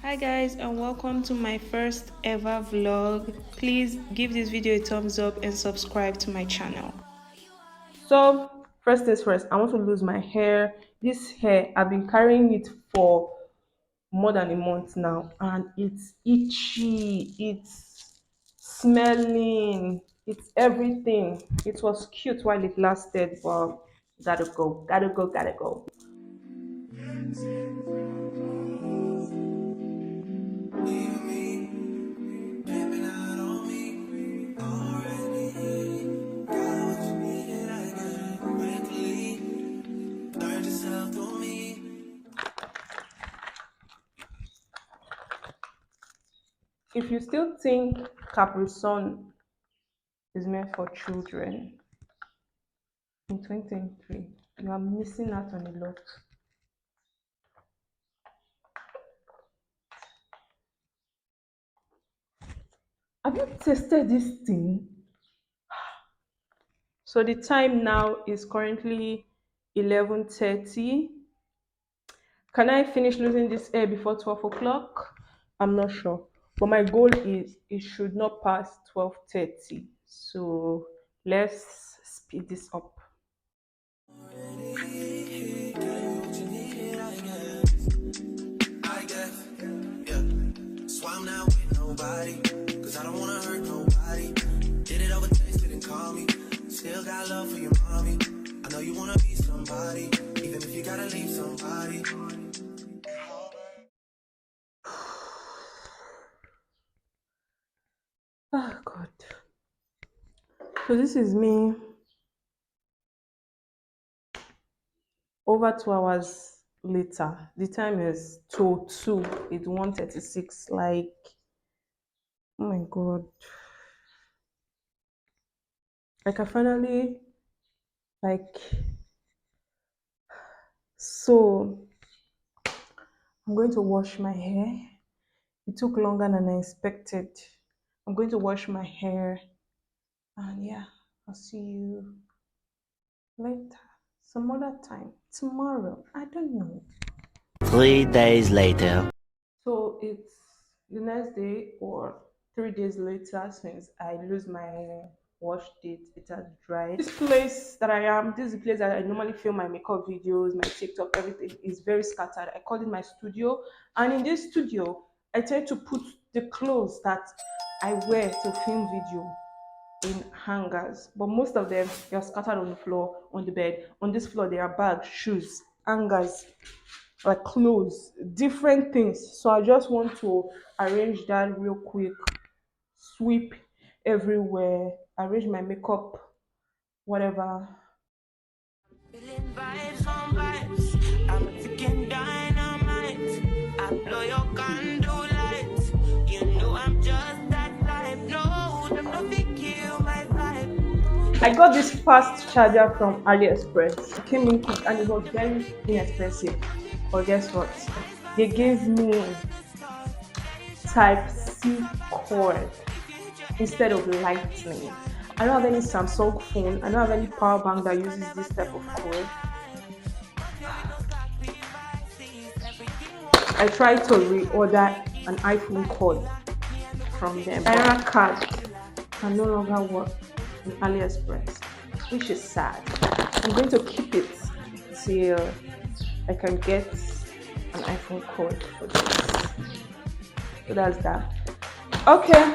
Hi guys, and welcome to my first ever vlog. Please give this video a thumbs up and subscribe to my channel. So first things first, I want to lose my hair. This hair, I've been carrying it for more than a month now, and it's itchy, it's smelling, it's everything. It was cute while it lasted, but gotta go, gotta go, gotta go. If you still think Capri Sun is meant for children in 2023, you are missing out on a lot. Have you tasted this thing? So the time now is currently 11:30. Can I finish losing this hair before 12 o'clock? I'm not sure. But my goal is it should not pass 12:30. So let's speed this up. So I'm not with nobody, cause I don't wanna hurt nobody. Did it over text, didn't call me. Still got love for your mommy. I know you wanna be somebody, even if you gotta leave somebody. Oh God. So this is me over 2 hours later. The time is 2:02. It's 1:36. Like, oh my God. Like I finally like so I'm going to wash my hair. It took longer than I expected. I'm going to wash my hair, and yeah, I'll see you later. Some other time. Tomorrow. I don't know. 3 days later. So it's the next day or 3 days later since I lose my hair, washed it, it has dried. This place that I am, this is the place that I normally film my makeup videos, my TikTok, everything is very scattered. I call it my studio. And in this studio, I tend to put the clothes that I wear to film video in hangers, but most of them they are scattered on the floor, on the bed. On this floor, there are bags, shoes, hangers, like clothes, different things. So I just want to arrange that real quick, sweep everywhere, arrange my makeup, whatever. Feeling vibes on vibes. I'm a ticking dynamite. I blow your candle lights. You know I'm just that type. No, them no big kill my vibe. I got this fast charger from AliExpress. It came in quick and it was very inexpensive. But guess what? They gave me Type C cord instead of Lightning. I don't have any Samsung phone. I don't have any power bank that uses this type of cord. I tried to reorder an iPhone cord from them. Naira card can no longer work in AliExpress, which is sad. I'm going to keep it till I can get an iPhone cord for this. So that's that. Okay,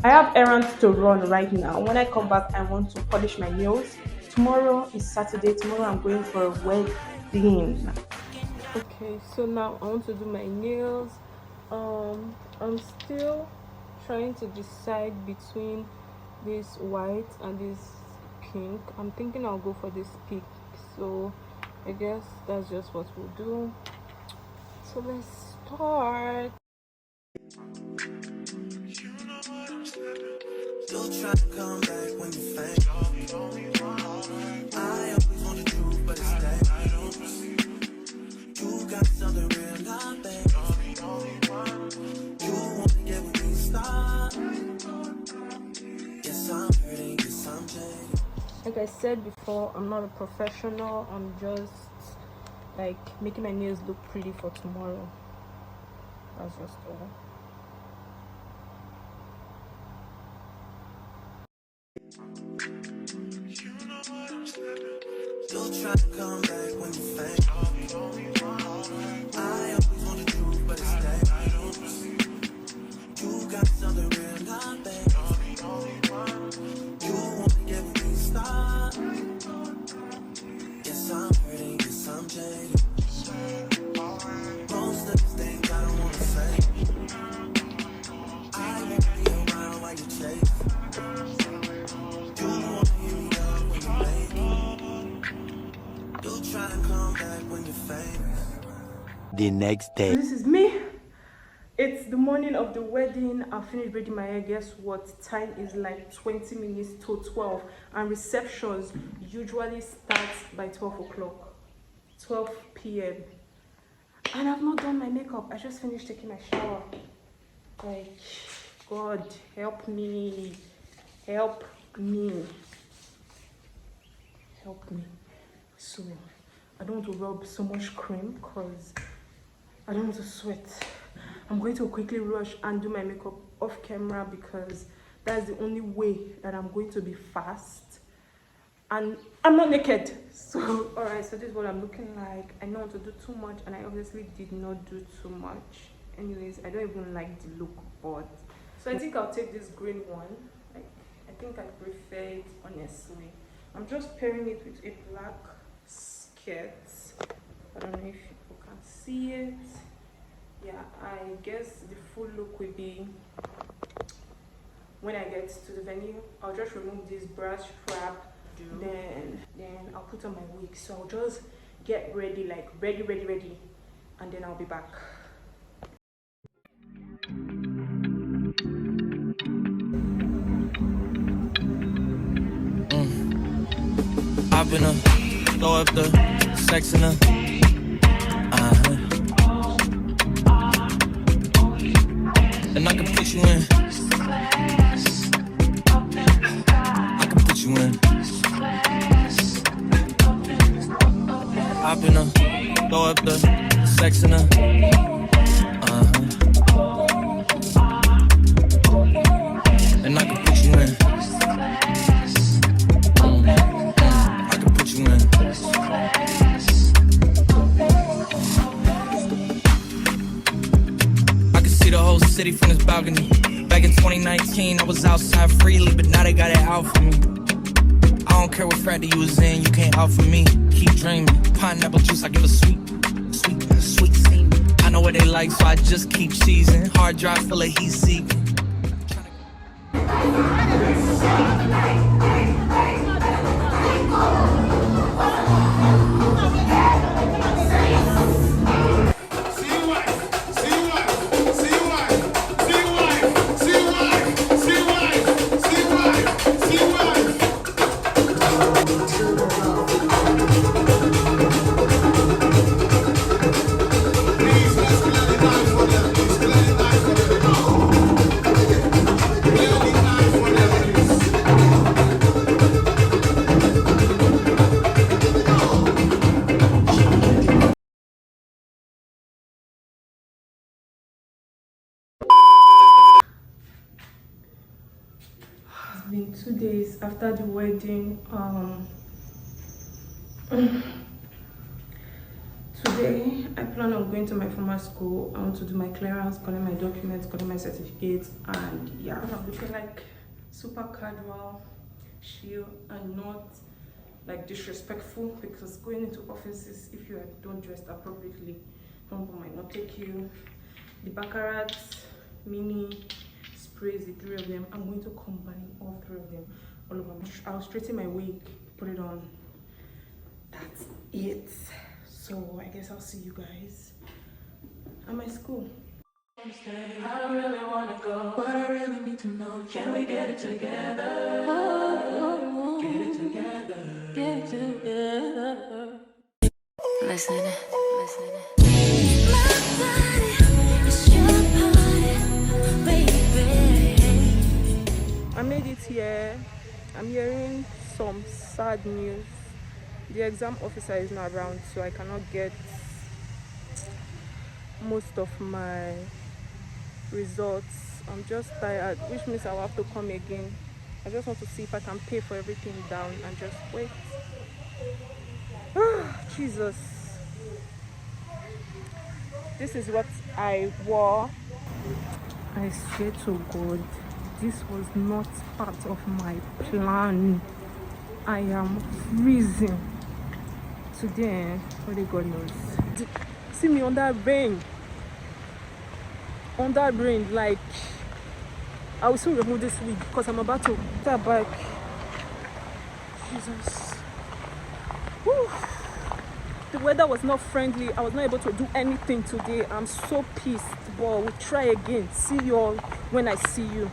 I have errands to run right now. When I come back, I want to polish my nails. Tomorrow is Saturday. Tomorrow I'm going for a wedding. Okay, so now I want to do my nails. I'm still trying to decide between this white and this pink. I'm thinking I'll go for this pink. So I guess that's just what we'll do. So let's start. Still try to come back when you faint. I always want the truth, but it's late. You got something real, not bad. You want to get with me, stop. Yes, I'm hurting, yes, I'm jaded. Like I said before, I'm not a professional. I'm just like making my nails look pretty for tomorrow. That's just all. You'll try to come back when you faint. I always want the truth, but it's fake. You got something real, not fake. You want to get me stop. Yes, I'm hurting, yes, I'm jaded. Most of these things I don't want to say. I won't be around while you chase. You want to hear me out when you make it. You'll try to come back when you're famous. The next day. This is me. It's the morning of the wedding. I finished braiding my hair. Guess what? Time is like 20 minutes to 12. And receptions usually start by 12 o'clock. 12 p.m. And I've not done my makeup. I just finished taking my shower. Like, God, help me. Help me. Help me. So, I don't want to rub so much cream because I don't want to sweat. I'm going to quickly rush and do my makeup off camera because that's the only way that I'm going to be fast. And I'm not naked. So, alright, so this is what I'm looking like. I don't want to do too much and I obviously did not do too much. Anyways, I don't even like the look, but... So I think I'll take this green one. Like, I think I prefer it, honestly. I'm just pairing it with a black skirt. I don't know if people can see it. Yeah, I guess the full look will be when I get to the venue. I'll just remove this brass strap, then I'll put on my wig. So I'll just get ready, like ready, and then I'll be back. I've been throw up the sex in her. And I can put you in. I can put you in. I've been throw up the sex in her. And I can put you in. I can put you in. I can see the whole city from this balcony. Back in 2019, I was outside freely, but now they got it out for me. I don't care what frat you was in, you can't out for me. Keep dreaming. Pineapple juice, I give a sweet scene. I know what they like, so I just keep cheesing. Hard drive full of heat seeking. It's been 2 days after the wedding. Today I plan on going to my former school. I want to do my clearance, collect my documents, collect my certificates, and yeah, I'm looking like super casual, chill, and not like disrespectful, because going into offices, if you don't dress appropriately, people might not take you. The baccarat mini sprays, the 3 of them, I'm going to combine all 3 of them, all of them. I'll straighten my wig, put it on. That's it. So I guess I'll see you guys at my school. I don't really want to go, but I really need to know, can we get it together? Get it together. Get it together. Listen. I made it here. I'm hearing some sad news. The exam officer is not around, so I cannot get most of my results. I'm just tired, which means I'll have to come again. I just want to see if I can pay for everything down and just wait. Jesus. This is what I wore. I swear to God, this was not part of my plan. I am freezing. Today, only God knows. See me on that rain. On that rain, like, I will soon remove this wig because I'm about to start back. Jesus. Whew. The weather was not friendly. I was not able to do anything today. I'm so pissed. But we'll try again. See you all when I see you.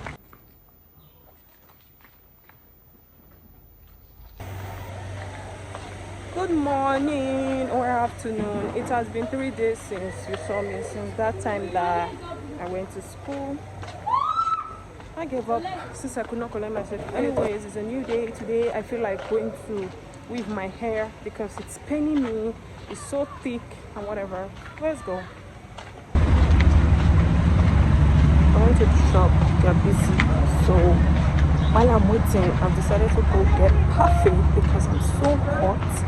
Good morning or afternoon. It has been 3 days since you saw me, since that time that I went to school. I gave up since I could not collect myself. Anyways, it's a new day. Today I feel like going to weave my hair because it's paining me. It's so thick and whatever. Let's go. I went to the shop, got busy. So while I'm waiting, I've decided to go get parfait because I'm so hot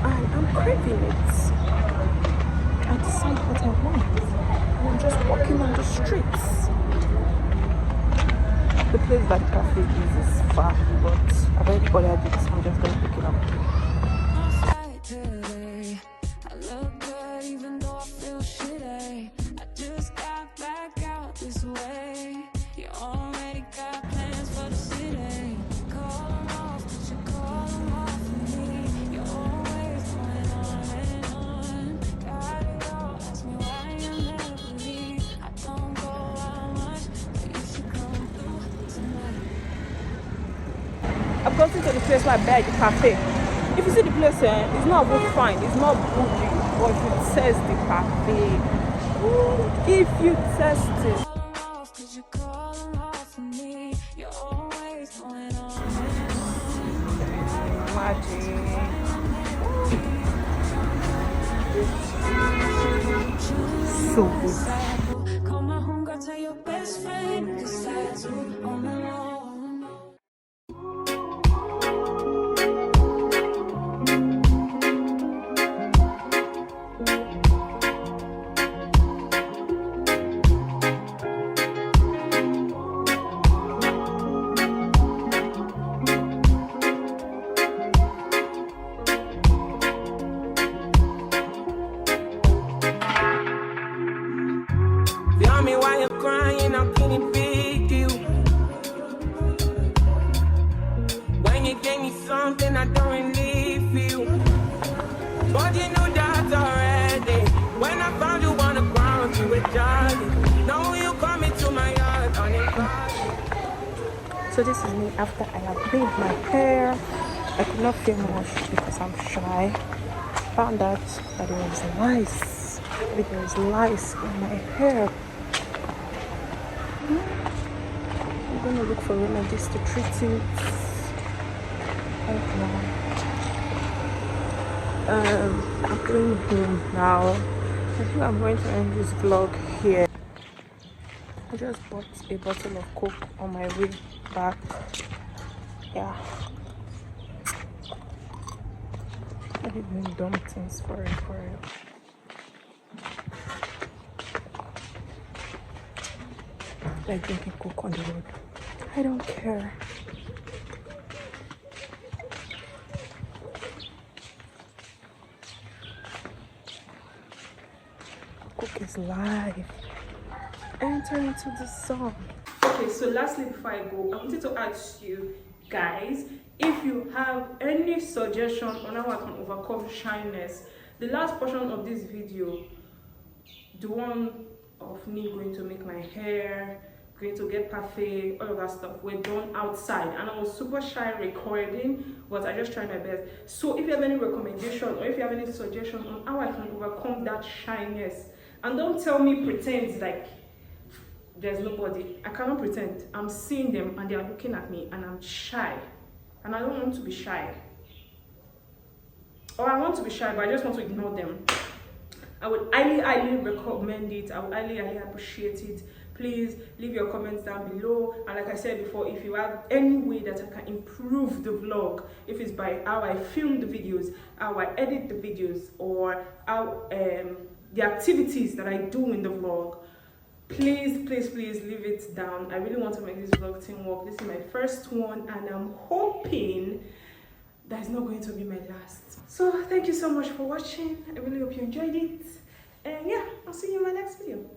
and I'm craving it. I decide what I want. And I'm just walking on the streets. The place that the cafe is far, but I've already ordered it, so I'm just gonna pick it up. I look good even though I feel shitty. I just got back out this way. You already got plans for the city. Call them off, but you call them off for me. You're always going on and on. Got it all, ask me why I never leave. I don't go out much, but you should come through tonight. I've gotten to the place where I buy the cafe. If you see the place, it's not good fine, it's not bougie, but if it says the cafe, if you test it. So good. Come home, go tell your best friend, decide to on alone. Tell me why you're crying, how can it be you? When you gave me something I don't really feel. But you knew that already. When I found you on the ground, you were jogging. Now you coming to my yard on your body. So this is me after I have made my hair. I could not film much because I'm shy. Found out that there was lice. There was lice in my hair. I'm gonna look for remedies to treat it. I'm going home now. I think I'm going to end this vlog here. I just bought a bottle of Coke on my way back. Yeah. I've been dumb things for it. Like drinking Coke on the road. I don't care. Coke is live. Enter into the song. Okay, so lastly before I go, I wanted to ask you guys if you have any suggestion on how I can overcome shyness. The last portion of this video, the one of me going to make my hair, going to get parfait, all of that stuff were done outside, and I was super shy recording, but I just tried my best. So if you have any recommendation or if you have any suggestion on how I can overcome that shyness, and don't tell me pretend like there's nobody. I cannot pretend. I'm seeing them and they are looking at me and I'm shy, and I don't want to be shy, or I want to be shy but I just want to ignore them. I would highly recommend it. I would highly appreciate it. Please leave your comments down below, and like I said before, if you have any way that I can improve the vlog, if it's by how I film the videos, how I edit the videos, or how the activities that I do in the vlog, please leave it down. I really want to make this vlog team work. This is my first one, and I'm hoping that it's not going to be my last. So thank you so much for watching. I really hope you enjoyed it, and yeah, I'll see you in my next video.